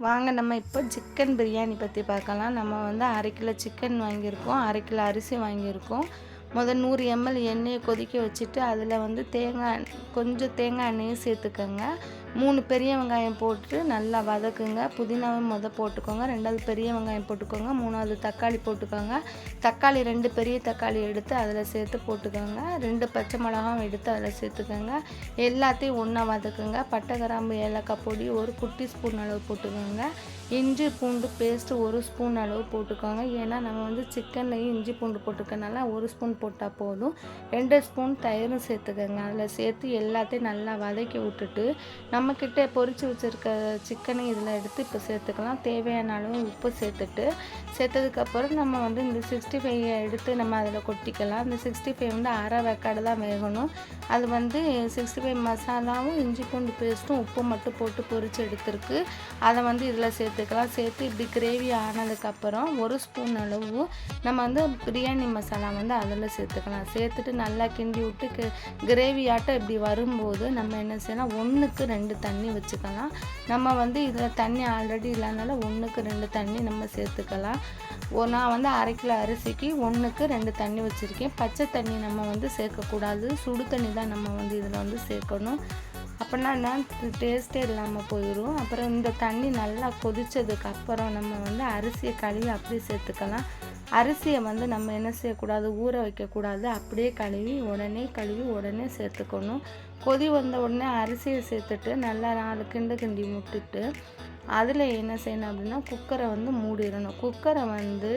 வாங்க நம்ம இப்போ சிக்கன் பிரியாணி பற்றி பார்க்கலாம். நம்ம வந்து 1/2 கிலோ சிக்கன் வாங்கியிருக்கோம், 1/2 கிலோ அரிசி வாங்கியிருக்கோம். 100 ml எண்ணெயை கொதிக்க வச்சுட்டு அதில் வந்து கொஞ்சம் தேங்காய் எண்ணெயும் சேர்த்துக்கோங்க. 3 பெரிய வெங்காயம் போட்டு நல்லா வதக்குங்க. புதினாவை போட்டுக்கோங்க. 2வது பெரிய வெங்காயம் போட்டுக்கோங்க. 3வது தக்காளி போட்டுக்கோங்க. தக்காளி 2 பெரிய தக்காளி எடுத்து அதில் சேர்த்து போட்டுக்கோங்க. 2 பச்சை மிளகாவும் எடுத்து அதில் சேர்த்துக்கோங்க. எல்லாத்தையும் ஒன்றா வதக்குங்க. பட்டை, கிராம்பு, ஏலக்காய் பொடி 1 குட்டி ஸ்பூன் அளவு போட்டுக்கோங்க. இஞ்சி பூண்டு பேஸ்ட்டு 1 ஸ்பூன் அளவு போட்டுக்கோங்க. ஏன்னா நம்ம வந்து சிக்கன்லையும் இஞ்சி பூண்டு போட்டுக்கனால 1 ஸ்பூன் போட்டால் போதும். 2 ஸ்பூன் தயிரும் சேர்த்துக்கோங்க. அதில் சேர்த்து எல்லாத்தையும் நல்லா வதக்கி விட்டுட்டு நம்மக்கிட்ட பொரிச்சு வச்சுருக்க சிக்கனை இதில் எடுத்து இப்போ சேர்த்துக்கலாம். தேவையான அளவு உப்பு சேர்த்ததுக்கப்புறம் நம்ம வந்து இந்த 65 எடுத்து நம்ம அதில் கொட்டிக்கலாம். இந்த 65 வந்து அரை வேக்காடு தான் வேகணும். அது வந்து 65 மசாலாவும் இஞ்சி பூண்டு பேஸ்ட்டும் உப்பு மட்டும் போட்டு பொரிச்சு எடுத்துருக்கு. அதை வந்து இதில் சேர்த்து இப்படி கிரேவி ஆனதுக்கப்புறம் 1 ஸ்பூன் அளவு நம்ம வந்து பிரியாணி மசாலா வந்து அதில் சேர்த்துக்கலாம். சேர்த்துட்டு நல்லா கிண்டி விட்டு கிரேவி ஆட்டம் இப்படி வரும்போது நம்ம என்ன செய்யலாம், 1க்கு 2 தண்ணி வச்சுக்கலாம். நம்ம வந்து இதில் தண்ணி ஆல்ரெடி இல்லைனால 1க்கு 2 தண்ணி நம்ம சேர்த்துக்கலாம். நான் வந்து 1/2 கிலோ அரிசிக்கு 1க்கு 2 தண்ணி வச்சுருக்கேன். பச்சை தண்ணி நம்ம வந்து சேர்க்கக்கூடாது, சுடு தண்ணி தான் நம்ம வந்து இதில் வந்து சேர்க்கணும். அப்படின்னா டேஸ்ட்டே இல்லாமல் போயிடும். அப்புறம் இந்த தண்ணி நல்லா கொதித்ததுக்கப்புறம் நம்ம வந்து அரிசியை கழுவி அப்படியே சேர்த்துக்கலாம். அரிசியை வந்து நம்ம என்ன செய்யக்கூடாது, ஊற வைக்கக்கூடாது. அப்படியே கழுவி உடனே சேர்த்துக்கணும். கொதி வந்த உடனே அரிசியை சேர்த்துட்டு நல்லா 4 கிண்டி விட்டுட்டு அதில் என்ன செய்யணும் அப்படின்னா குக்கரை வந்து மூடிடணும். குக்கரை வந்து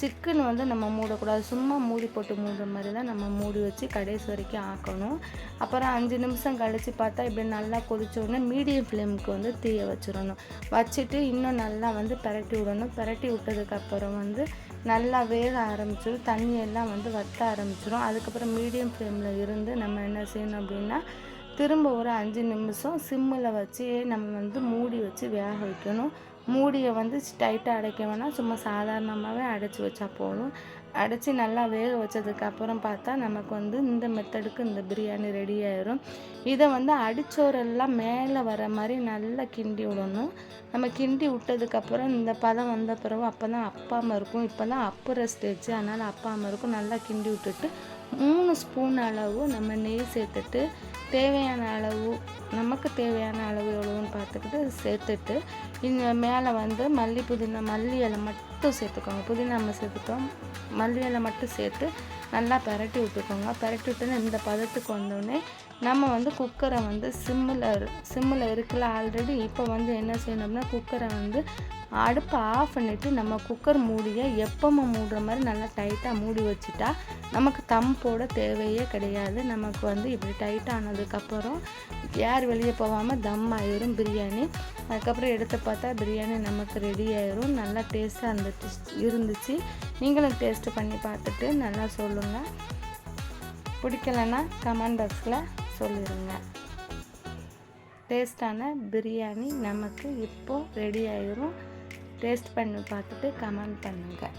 சிக்கன் வந்து நம்ம மூடக்கூடாது, சும்மா மூடி போட்டு மூடுற மாதிரி தான் நம்ம மூடி வச்சு கடைசி வரைக்கும் ஆக்கணும். அப்புறம் 5 நிமிஷம் கழித்து பார்த்தா இப்படி நல்லா கொதிச்ச உடனே மீடியம் ஃப்ளேமுக்கு வந்து தீயை வச்சுட்டு இன்னும் நல்லா வந்து பிரட்டி விடணும். பிரட்டி விட்டதுக்கப்புறம் வந்து நல்லா வேக ஆரம்பிச்சிடும், தண்ணியெல்லாம் வந்து வற்ற ஆரம்பிச்சிடும். அதுக்கப்புறம் மீடியம் ஃப்ளேமில் இருந்து நம்ம என்ன செய்யணும் அப்படின்னா திரும்ப ஒரு 5 நிமிஷம் சிம்மில் வச்சு நம்ம வந்து மூடி வச்சு வேக வைக்கணும். மூடியை வந்து டைட்டாக அடைக்க வேணாம், சும்மா சாதாரணமாகவே அடைச்சி வச்சா போதும். அடைச்சி நல்லா வேக வச்சதுக்கப்புறம் பார்த்தா நமக்கு வந்து இந்த மெத்தடுக்கு இந்த பிரியாணி ரெடி ஆயிரும். இதை வந்து அடிச்சோரெல்லாம் மேலே வர மாதிரி நல்லா கிண்டி விடணும். நம்ம கிண்டி விட்டதுக்கப்புறம் இந்த பதம் வந்த பிறகு அப்போ தான் அப்பாமல் இருக்கும். இப்போ தான் அப்புற ஸ்டேஜ், அதனால் அப்பாமல் இருக்கும். நல்லா கிண்டி விட்டுட்டு 3 ஸ்பூன் அளவு நம்ம நெய் சேர்த்துட்டு நமக்கு தேவையான அளவு எவ்வளோன்னு பார்த்துக்கிட்டு சேர்த்துட்டு இந்த மேலே வந்து மல்லி இலை மட்டும் சேர்த்துக்கோங்க. புதினா நம்ம சேர்த்துட்டோம், மல்லி இலை மட்டும் சேர்த்து நல்லா பிரட்டி விட்டுக்கோங்க. பிரட்டி விட்டுன்னு இந்த பதத்துக்கு வந்தோடனே நம்ம வந்து குக்கரை வந்து சிம்மில் இருக்குல்ல ஆல்ரெடி. இப்போ வந்து என்ன செய்யணும்னா குக்கரை வந்து அடுப்பை ஆஃப் பண்ணிவிட்டு நம்ம குக்கர் மூடியை எப்பவும் மூடுற மாதிரி நல்லா டைட்டாக மூடி வச்சுட்டா நமக்கு தம் போட தேவையே கிடையாது. நமக்கு வந்து இப்படி டைட் ஆனதுக்கப்புறம் ஏர் வெளியே போகாமல் தம் ஆயிரும் பிரியாணி. அதுக்கப்புறம் எடுத்து பார்த்தா பிரியாணி நமக்கு ரெடி ஆயிரும். நல்லா டேஸ்ட்டாக இருந்துச்சு. நீங்களும் டேஸ்ட்டு பண்ணி பார்த்துட்டு நல்லா சொல்லுங்கள். பிடிக்கலைன்னா கமெண்ட் பாக்ஸில் சொல்லிடுங்க. டேஸ்டான பிரியாணி நமக்கு இப்போது ரெடி ஆயிரும். டேஸ்ட் பண்ணி பார்த்துட்டு கமெண்ட் பண்ணுங்கள்.